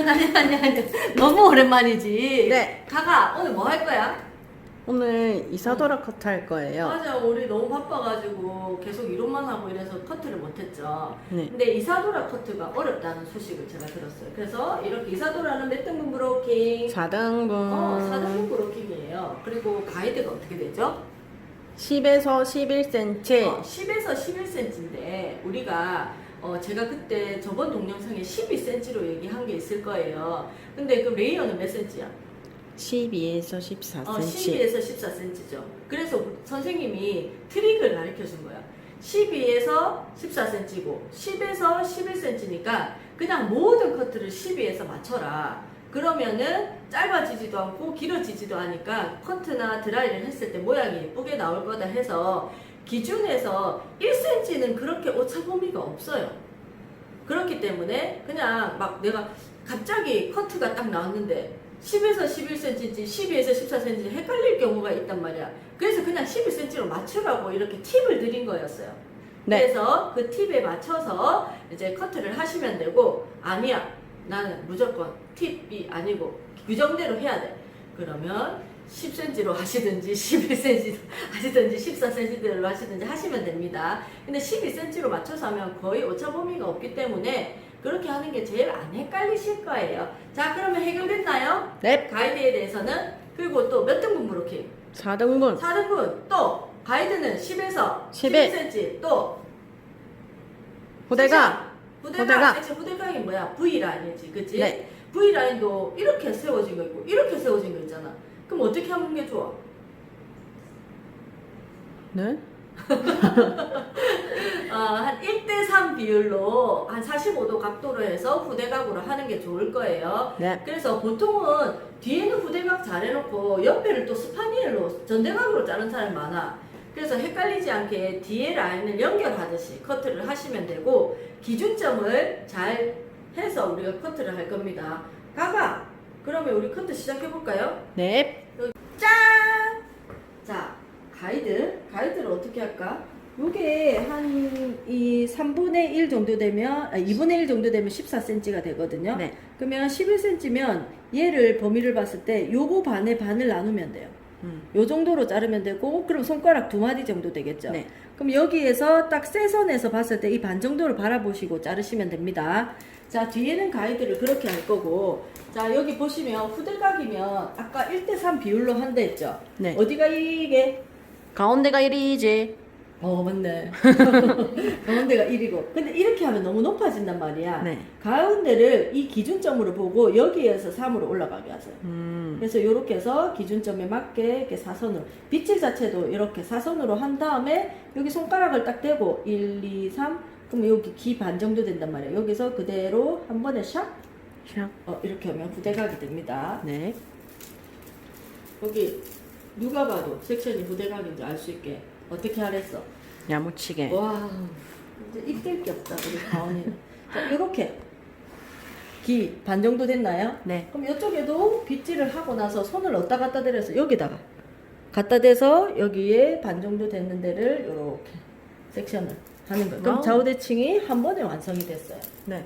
아니. 너무 오랜만이지. 네. 가가, 오늘 뭐 할 거야? 오늘 이사도라 커트 할 거예요. 맞아, 우리 너무 바빠가지고 계속 이론만 하고 이래서 커트를 못했죠. 네. 근데 이사도라 커트가 어렵다는 소식을 제가 들었어요. 그래서 이렇게 이사도라는 몇 등분 브로킹? 4등분. 4등분 브로킹이에요. 그리고 가이드가 어떻게 되죠? 10에서 11cm. 10에서 11cm인데 우리가 제가 그때 저번 동영상에 12cm로 얘기한 게 있을 거예요. 근데 그 레이어는 몇 cm야? 12에서 14cm. 12에서 14cm죠. 그래서 선생님이 트릭을 가르쳐 준 거야. 12에서 14cm고 10에서 11cm니까 그냥 모든 커트를 12에서 맞춰라. 그러면은 짧아지지도 않고 길어지지도 않으니까 커트나 드라이를 했을 때 모양이 예쁘게 나올 거다 해서 기준에서 1cm는 그렇게 오차 범위가 없어요. 그렇기 때문에 그냥 막 내가 갑자기 커트가 딱 나왔는데 10에서 11cm인지 12에서 14cm인지 헷갈릴 경우가 있단 말이야. 그래서 그냥 11cm로 맞추라고 이렇게 팁을 드린 거였어요. 네. 그래서 그 팁에 맞춰서 이제 커트를 하시면 되고, 아니야, 나는 무조건 팁이 아니고 규정대로 해야 돼. 그러면 10cm로 하시든지 11cm로 하시든지 14cm대로 하시든지 하시면 됩니다. 근데 12cm로 맞춰서 하면 거의 오차 범위가 없기 때문에 그렇게 하는 게 제일 안 헷갈리실 거예요. 자, 그러면 해결됐나요? 네. 가이드에 대해서는. 그리고 또 몇 등분 브로킹? 4등분. 4등분. 또 가이드는 10에서 11. 11cm. 또 후대각. 후대각. 후대각이 뭐야? V라인이지, 그치? 네. V라인도 이렇게 세워진 거 있고 이렇게 세워진 거 있잖아. 그럼 어떻게 하는 게 좋아? 네. 한 1대3 비율로 한 45도 각도로 해서 후대각으로 하는 게 좋을 거예요. 네. 그래서 보통은 뒤에는 후대각 잘 해놓고 옆에를 또 스파니엘로 전대각으로 자른 사람이 많아. 그래서 헷갈리지 않게 뒤에 라인을 연결하듯이 커트를 하시면 되고, 기준점을 잘 해서 우리가 커트를 할 겁니다. 가가! 그러면 우리 커트 시작해볼까요? 네. 짠! 자, 가이드를 어떻게 할까? 요게 이 3분의 1 정도 되면, 2분의 1 정도 되면 14cm가 되거든요. 네. 그러면 11cm면 얘를 범위를 봤을 때 요거 반을 나누면 돼요. 요 정도로 자르면 되고, 그럼 손가락 2마디 정도 되겠죠. 네. 그럼 여기에서 딱 세선에서 봤을 때 이 반 정도를 바라보시고 자르시면 됩니다. 자, 뒤에는 가이드를 그렇게 할 거고, 자, 여기 보시면 후대각이면 아까 1대3 비율로 한다 했죠? 네. 어디가 이게? 가운데가 1이지. 맞네. 가운데가 1이고. 근데 이렇게 하면 너무 높아진단 말이야. 네. 가운데를 이 기준점으로 보고 여기에서 3으로 올라가게 하세요. 그래서 이렇게 해서 기준점에 맞게 이렇게 사선으로, 빗질 자체도 이렇게 사선으로 한 다음에 여기 손가락을 딱 대고 1, 2, 3, 그럼 여기 기 반 정도 된단 말이에요. 여기서 그대로 한 번에 샥, 샥. 이렇게 하면 후대각이 됩니다. 네. 여기 누가 봐도 섹션이 후대각인지 알 수 있게 어떻게 하랬어? 야무치게. 와, 이제 입댈 게 없다 우리 가온이. 자, 이렇게 기 반 정도 됐나요? 네. 그럼 이쪽에도 빗질을 하고 나서 손을 어디다 갖다 대서 여기다가 갖다 대서 여기에 반 정도 됐는 데를 이렇게 섹션을 하는 거예요. 그럼 좌우대칭이 한 번에 완성이 됐어요. 네.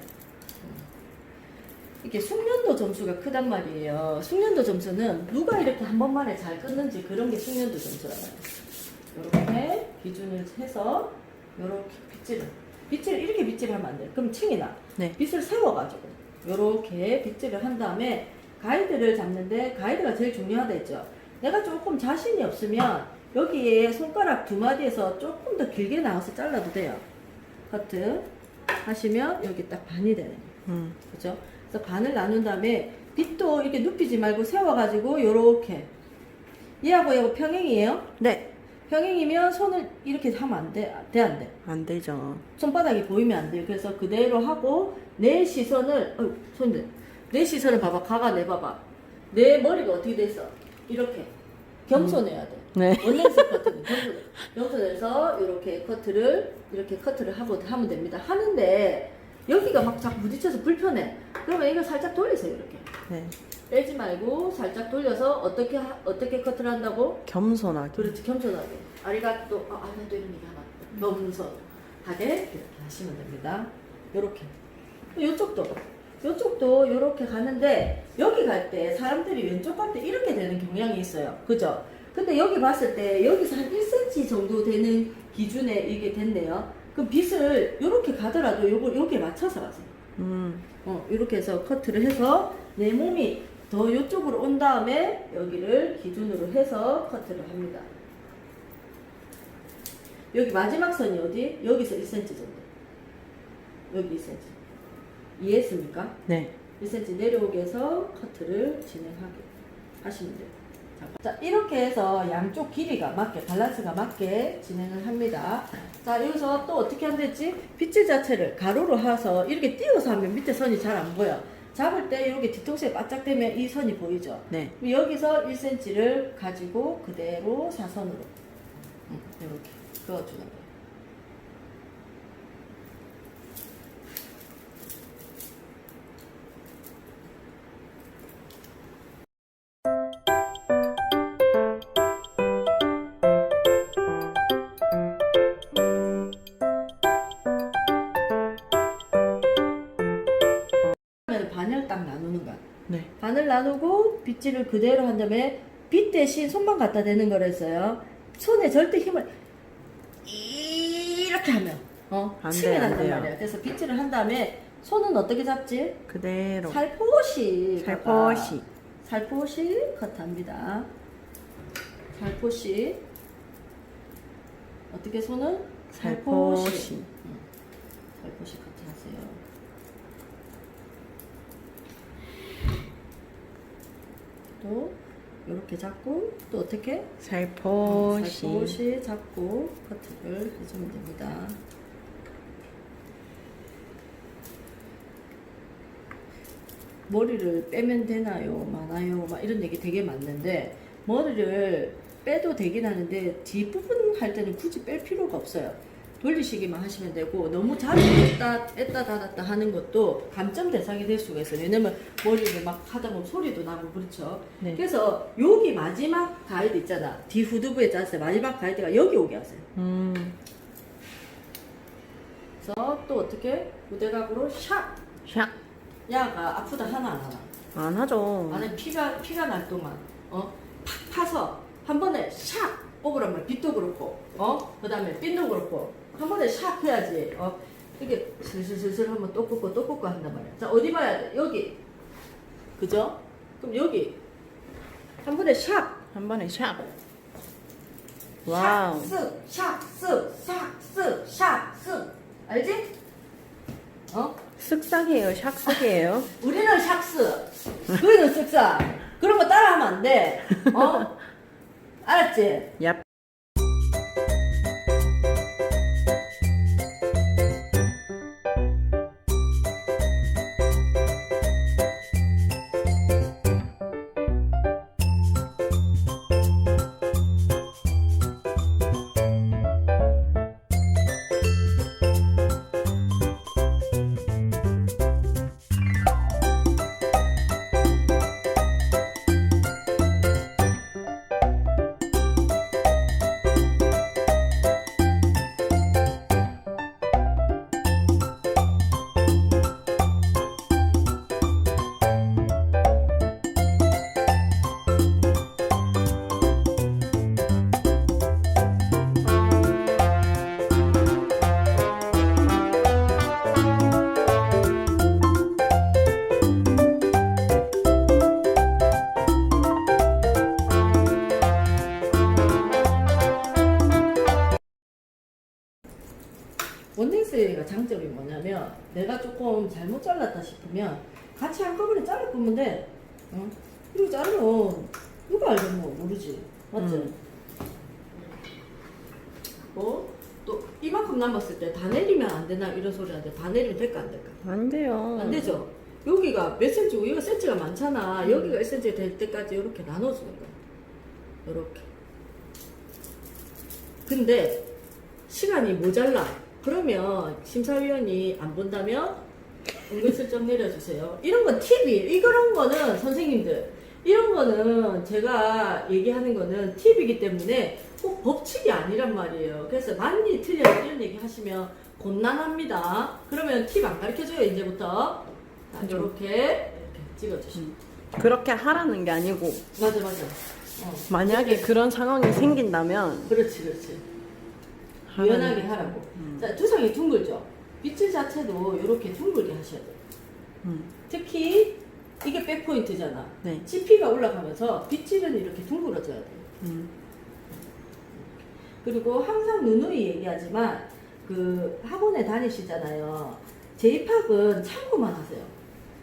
이게 숙련도 점수가 크단 말이에요. 숙련도 점수는 누가 이렇게 한 번만에 잘 끊는지 그런 게 숙련도 점수라고 해요. 이렇게 기준을 해서 이렇게 빗질을 이렇게 빗질하면 안 돼요. 그럼 층이 나. 네. 빗을 세워가지고 이렇게 빗질을 한 다음에 가이드를 잡는데, 가이드가 제일 중요하다 했죠. 내가 조금 자신이 없으면 여기에 손가락 2마디에서 조금 더 길게 나와서 잘라도 돼요. 커트 하시면 여기 딱 반이 되는 거예요. 그죠? 그래서 반을 나눈 다음에 빗도 이렇게 눕히지 말고 세워가지고 요렇게, 얘하고 얘하고 평행이에요. 네. 평행이면 손을 이렇게 하면 안 돼? 안 돼? 안 되죠. 손바닥이 보이면 안 돼요. 그래서 그대로 하고 내 시선을, 손들, 내 시선을 봐봐. 가가 내봐봐. 내 머리가 어떻게 돼 있어? 이렇게 겸손해야 돼. 네. 원랭스 커트는 겸손해서 이렇게 커트를 하면 됩니다. 하는데 여기가 막 자꾸 부딪혀서 불편해. 그러면 이거 살짝 돌리세요. 이렇게 네. 빼지 말고 살짝 돌려서 어떻게 커트를 한다고? 겸손하게. 그렇지, 겸손하게. 아리가또, 아리가또 이런 얘기 하나. 겸손하게 이렇게 하시면 됩니다. 요렇게. 이쪽도 이쪽도 이렇게 가는데 여기 갈 때 사람들이 왼쪽 갈 때 이렇게 되는 경향이 있어요. 그죠? 근데 여기 봤을 때 여기서 한 1cm 정도 되는 기준에 이게 됐네요. 그럼 빗을 이렇게 가더라도 요걸 여기에 맞춰서 가세요. 이렇게 해서 커트를 해서 내 몸이 더 이쪽으로 온 다음에 여기를 기준으로 해서 커트를 합니다. 여기 마지막 선이 어디? 여기서 1cm 정도. 여기 1cm. 이해했습니까? 네. 1cm 내려오게 해서 커트를 진행하게 하시면 돼요. 자, 이렇게 해서 양쪽 길이가 맞게, 밸런스가 맞게 진행을 합니다. 자, 여기서 또 어떻게 한댔지? 빗질 자체를 가로로 해서 이렇게 띄워서 하면 밑에 선이 잘 안 보여. 잡을 때 이렇게 뒤통수에 바짝 대면 이 선이 보이죠? 네. 여기서 1cm를 가지고 그대로 사선으로 이렇게 그어주는 거예요. 반을 딱 나누는 거야. 네. 반을 나누고 빗질을 그대로 한 다음에 빗 대신 손만 갖다 대는 거랬어요. 손에 절대 힘을 이렇게 하면 안 치게 돼요, 안 난단 돼요. 말이야. 그래서 빗질을 한 다음에 손은 어떻게 잡지? 그대로. 살포시 살포시. 살포시 커트합니다. 살포시 어떻게 손은? 살포시. 살포시 커트하세요. 또 이렇게 잡고 또 어떻게? 살포시. 살포시 잡고 커트를 해주면 됩니다. 머리를 빼면 되나요? 많아요? 막 이런 얘기 되게 많는데 머리를 빼도 되긴 하는데 뒷부분 할 때는 굳이 뺄 필요가 없어요. 돌리시기만 하시면 되고 너무 자주 뺐다 닫았다 하는 것도 감점 대상이 될 수가 있어요. 왜냐면 머리를 막 하다 보면 소리도 나고 그렇죠. 네. 그래서 여기 마지막 가이드 있잖아. 뒤 후두부에 짰을 때 마지막 가이드가 여기 오게 하세요. 그래서 또 어떻게? 무대각으로 샥! 샥. 야가 아프다 하나 안 하나? 안 하죠. 안에 피가 날 동안 팍 파서 한 번에 샥 뽑으란 말이야. 빛도 그렇고 그 다음에 핀도 그렇고 한 번에 샥 해야지 이렇게 슬슬슬슬 한번 또 꽂고 한단 말이야. 자, 어디 봐야 돼? 여기 그죠? 그럼 여기 한 번에 샥 한 번에 샥. 와우. 샥 쓱, 샥 쓱, 샥 쓱, 샥 쓱 알지? 쓱싹이에요. 샥쓱이에요. 우리는 샥스 너희는 쓱싹 그런 거 따라하면 안 돼. 알았지? 얍. 원넥스가 장점이 뭐냐면 내가 조금 잘못 잘랐다 싶으면 같이 한꺼번에 잘라 보면 돼. 이렇게 자르면 누가 알겠노? 모르지. 맞지? 또 이만큼 남았을 때 다 내리면 안 되나 이런 소리 하는데 다 내리면 될까 안 될까? 안 돼요. 안 되죠? 여기가 몇 센치고 여기가 센치가 많잖아. 여기가 1cm 될 때까지 이렇게 나눠주는 거야. 이렇게. 근데 시간이 모자라. 그러면 심사위원이 안 본다면 은근슬쩍 내려주세요. 이런 건 팁이, 이런 거는 선생님들, 이런 거는 제가 얘기하는 거는 팁이기 때문에 꼭 법칙이 아니란 말이에요. 그래서 많이 틀려 이런 얘기 하시면 곤란합니다. 그러면 팁 안 가르쳐줘요, 이제부터. 자, 그죠. 이렇게 찍어주시면. 그렇게 하라는 게 아니고 맞아. 만약에 그런 상황이 생긴다면 그렇지. 하라는 유연하게 거죠. 하라고. 자, 두상이 둥글죠? 빗질 자체도 이렇게 둥글게 하셔야 돼요. 특히 이게 백포인트잖아. 네. 지피가 올라가면서 빗질은 이렇게 둥그러져야 돼요. 그리고 항상 누누이 얘기하지만 그 학원에 다니시잖아요. 제이팍은 참고만 하세요.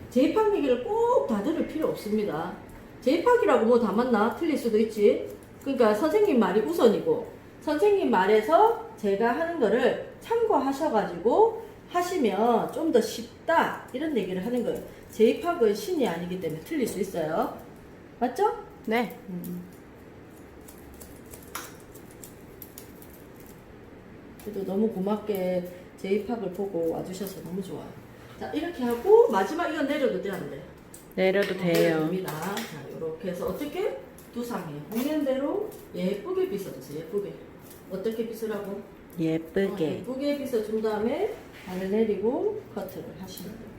제이팍 얘기를 꼭 다 들을 필요 없습니다. 제이팍이라고 뭐 다 맞나? 틀릴 수도 있지. 그러니까 선생님 말이 우선이고 선생님 말에서 제가 하는 거를 참고하셔가지고 하시면 좀 더 쉽다 이런 얘기를 하는 거예요. 제이팍은 신이 아니기 때문에 틀릴 수 있어요. 맞죠? 네. 그래도 너무 고맙게 제이팍을 보고 와주셔서 너무 좋아요. 자, 이렇게 하고 마지막 이건 내려도 돼, 안 돼? 내려도 돼요. 됩니다. 자, 이렇게 해서 어떻게? 두상에 공연대로 예쁘게 빗어주세요. 예쁘게. 어떻게 빗으라고? 예쁘게. 예쁘게 빗어준 다음에 발을 내리고 커트를 하시면 돼요.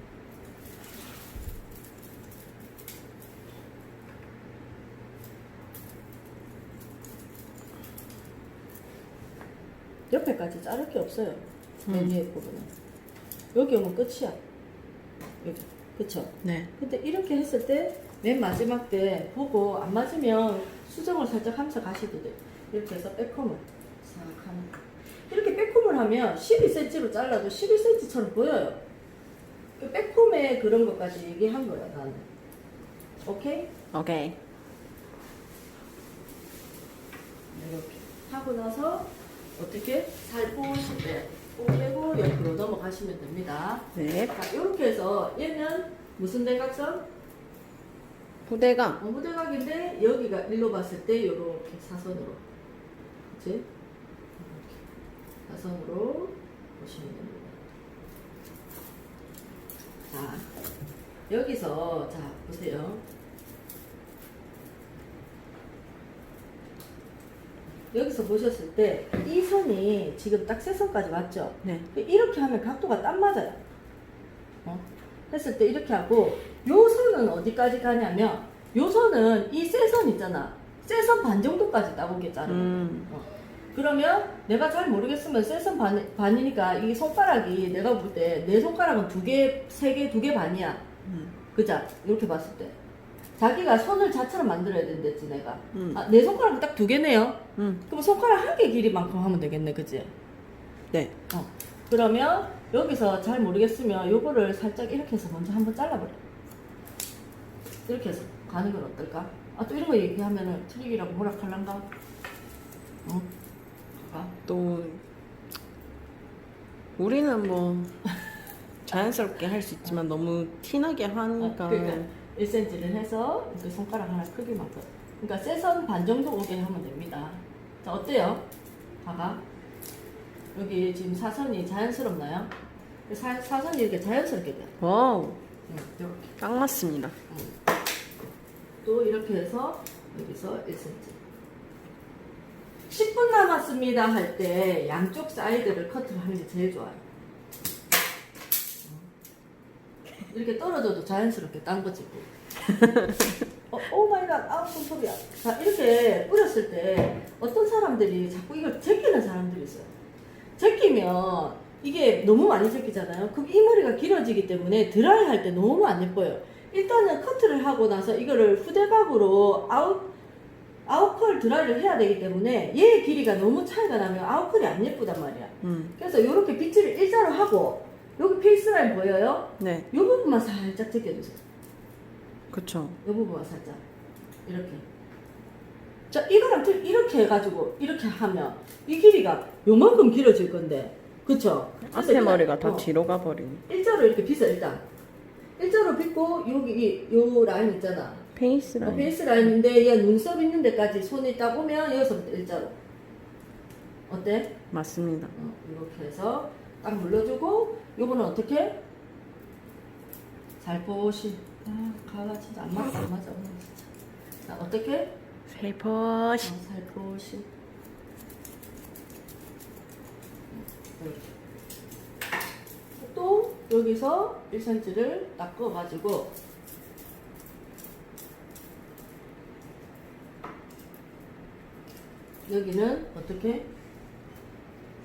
옆에까지 자를 게 없어요. 맨 위에 부분은. 여기 오면 끝이야. 여기. 그쵸? 네. 근데 이렇게 했을 때 맨 마지막 때 보고 안 맞으면 수정을 살짝 하면서 가시도 돼요. 이렇게 해서 백홈을 싹 하는 거. 이렇게 백홈을 하면 12cm로 잘라도 11cm처럼 보여요. 그 백홈의 그런 것까지 얘기한 거야, 나는. 오케이? 오케이. 이렇게 하고 나서 어떻게? 살포시 빼고 옆으로 넘어가시면 됩니다. 네. 자, 이렇게 해서 얘는 무슨 대각선? 부대가 무대각인데 여기가 일로 봤을 때 이렇게 사선으로, 그치? 이렇게 사선으로 보시면 됩니다. 자, 여기서 자 보세요. 여기서 보셨을 때 이 선이 지금 딱 세 선까지 맞죠? 네. 이렇게 하면 각도가 딱 맞아요. 했을 때 이렇게 하고 요 선은 어디까지 가냐면 요 선은 이 세 선 있잖아. 세 선 반 정도까지 따보게 자르는 거예요. 그러면 내가 잘 모르겠으면 세 선 반이니까 이 손가락이 내가 볼 때 내 손가락은 두 개, 세 개, 두 개 반이야. 그자? 이렇게 봤을 때. 자기가 손을 자처럼 만들어야 된댔지 내가. 아, 내 손가락은 딱 두 개네요. 그럼 손가락 한 개 길이만큼 하면 되겠네, 그지? 네. 그러면 여기서 잘 모르겠으면 요거를 살짝 이렇게 해서 먼저 한번 잘라버려. 이렇게 해서 가는 건 어떨까? 아, 또 이런 거 얘기하면은 트릭이라고 뭐라할란가? 또 우리는 뭐 자연스럽게 할 수 있지만 너무 티나게 하니까 그러니까 1cm를 해서 이렇게 손가락 하나 크기만큼. 그러니까 세선 반 정도 오게 하면 됩니다. 자, 어때요? 봐봐. 여기 지금 사선이 자연스럽나요? 사선이 이렇게 자연스럽게 돼요. 와우, 이렇게. 딱 맞습니다. 또 이렇게 해서 여기서 1cm. 10분 남았습니다 할 때 양쪽 사이드를 커트를 하는 게 제일 좋아요. 이렇게 떨어져도 자연스럽게 딴 거 찍고. 오 마이 갓, 아우, 손톱이야. 자, 이렇게 뿌렸을 때 어떤 사람들이 자꾸 이걸 제끼는 사람들이 있어요. 제끼면 이게 너무 많이 제끼잖아요. 그럼 이 머리가 길어지기 때문에 드라이 할 때 너무 안 예뻐요. 일단은 커트를 하고 나서 이거를 후대각으로 아웃컬 드라이를 해야 되기 때문에 얘의 길이가 너무 차이가 나면 아웃컬이 안 예쁘단 말이야. 그래서 이렇게 빗질을 일자로 하고 여기 페이스라인 보여요? 네. 이 부분만 살짝 제껴주세요. 그쵸. 이 부분만 살짝 이렇게. 자, 이거랑 이렇게 해가지고 이렇게 하면 이 길이가 요만큼 길어질 건데, 그쵸? 앞에 머리가 다 뒤로 가버리네. 일자로 이렇게 빗어. 일단 일자로 빗고 여기 요 라인 있잖아. 페이스 라인. 베이스 라인인데 얘 눈썹 있는 데까지 손이 딱 오면 여기서부터 일자로. 어때? 맞습니다. 이렇게 해서 딱 물러주고 요거는 어떻게? 살포시. 아, 가가 진짜 안 맞아 오늘 진짜. 자, 어떻게? 살포시. 살포시. 이렇게. 또 여기서 1cm를 딱 그어가지고 여기는 어떻게?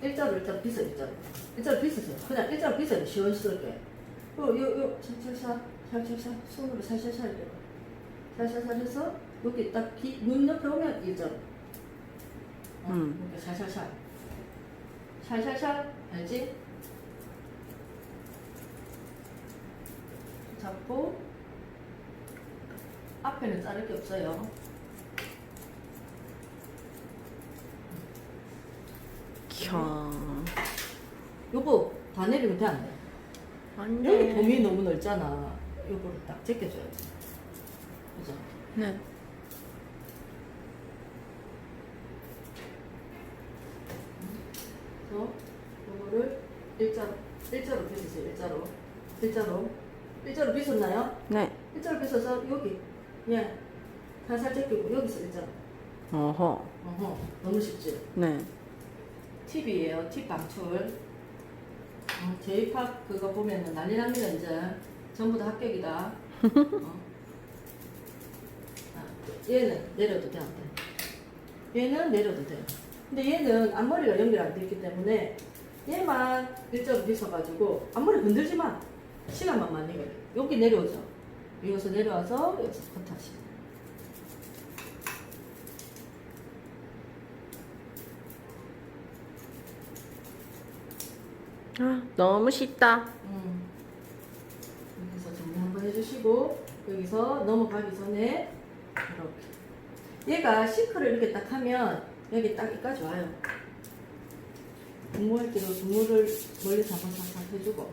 일자로 빗어. 일자로 빗으세요. 그냥 일자로 빗어요. 시원스럽게. 요 살살살 손으로 살살살 이렇게 살살살 해서 여기 딱 눈 옆에 오면 일자로. 이렇게 살살살 알지? 잡고 앞에는 자를 게 없어요. 캬. 요거 다 내리면 돼, 안 돼? 안 여기 돼. 범위 너무 넓잖아. 요거를 딱 제껴줘야지. 그죠? 네. 그래서 요거를 일자로 빗으세요. 일자로 빗었나요? 네. 일자로 빗어서 여기 살살 제끼고 여기서 일자로. 어허. 너무 쉽지? 네. 팁이에요. 팁 방출. 제이팝 그거 보면은 난리 납니다. 이제 전부 다 합격이다. 얘는 내려도 돼, 안 돼? 얘는 내려도 돼. 근데 얘는 앞머리가 연결 안 돼 있기 때문에 얘만 일자로 빗어가지고 앞머리 건들지 마. 시간만 많이 걸려. 여기 내려오죠. 여기서 내려와서 여기서 커트하시고. 아, 너무 쉽다. 여기서 정리 한번 해주시고 여기서 넘어가기 전에 이렇게 얘가 시크를 이렇게 딱 하면 여기 딱 여기까지 와요. 분무할 때도 분무를 멀리서 한번 살짝 해주고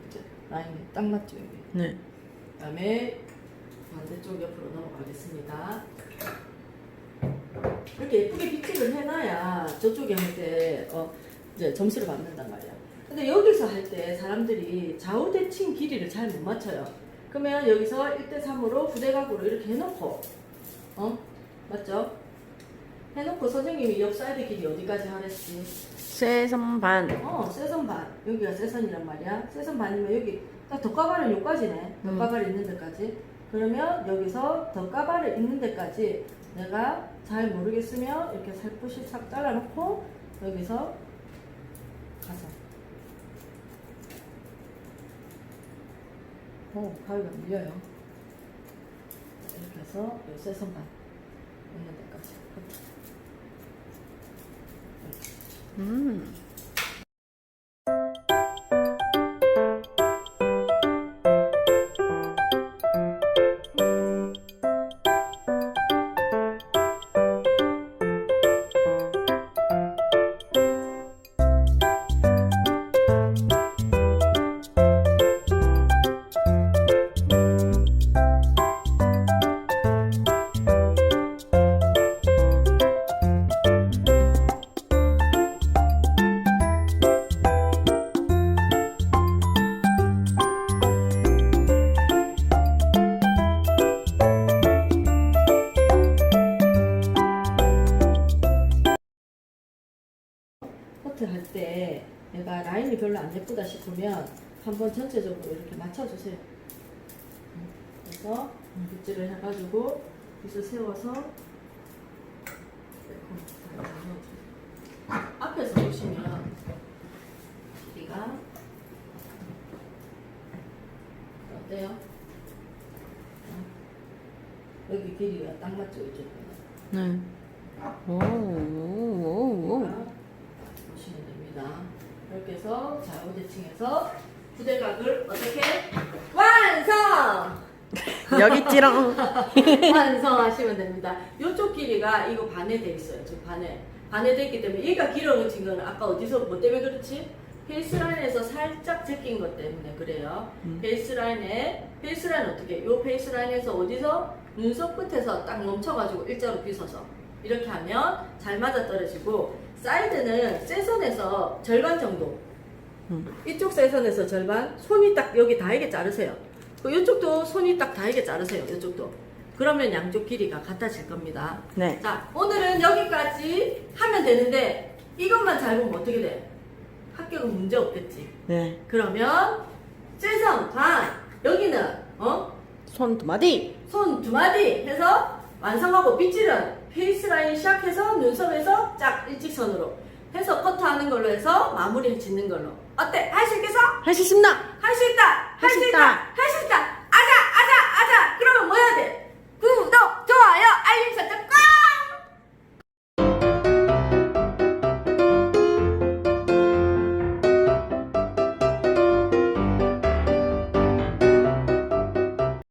이제 라인이 딱 맞죠 여기. 네. 그 다음에 반대쪽 옆으로 넘어가겠습니다. 이렇게 예쁘게 빗질을 해놔야 저쪽에 할 때 이제 점수를 받는단 말이야. 근데 여기서 할 때 사람들이 좌우 대칭 길이를 잘 못 맞춰요. 그러면 여기서 1대3으로 부대각으로 이렇게 해놓고 맞죠? 해놓고 선생님이 옆 사이드 길이 어디까지 하랬지? 세선 반. 세선 반. 여기가 세선이란 말이야. 세선 반이면 여기 딱 덧가발은 여기까지네. 덧가발 있는 데까지. 그러면 여기서 덧가발을 있는 데까지 내가 잘 모르겠으면 이렇게 살포시 싹 잘라놓고 여기서 가서 가위가 밀려요. 이렇게 해서 요 세선 반 있는 데까지 음. 커트 할 때 내가 라인이 별로 안 예쁘다 싶으면 한번 전체적으로 이렇게 맞춰주세요. 그래서 빗질을 해가지고 빗을 세워서 앞에서 보시면 길이가 어때요? 여기 길이가 딱 맞죠? 이쪽에. 네. 오. 보시면 됩니다. 이렇게 해서 좌우 대칭해서 부대각을 어떻게 완성! 여기 찌렁. 완성하시면 됩니다. 이쪽 길이가 이거 반에 돼 있어요. 지금 반에 돼 있기 때문에 얘가 길어진 건 아까 어디서 뭐 때문에 그렇지? 페이스라인에서 살짝 제낀 것 때문에 그래요. 페이스라인 어떻게? 요 페이스라인에서 어디서 눈썹 끝에서 딱 멈춰가지고 일자로 빗어서 이렇게 하면 잘 맞아 떨어지고 사이드는 세선에서 절반 정도 이쪽 세선에서 절반, 손이 딱 여기 닿게 자르세요. 그 이쪽도 손이 딱 닿게 자르세요. 이쪽도. 그러면 양쪽 길이가 같아질 겁니다. 네. 자, 오늘은 여기까지 하면 되는데 이것만 잘 보면 어떻게 돼? 합격은 문제 없겠지. 네. 그러면 찔성 반 여기는 손 두 마디. 손 두 마디 해서 완성하고 빗질은 페이스 라인 시작해서 눈썹에서 쫙 일직선으로 해서 커트하는 걸로 해서 마무리 짓는 걸로. 어때? 할 수 있겠어? 할 수 있습니다. 할 수 있다! 할 수 있다! 있다. 할 수 있다!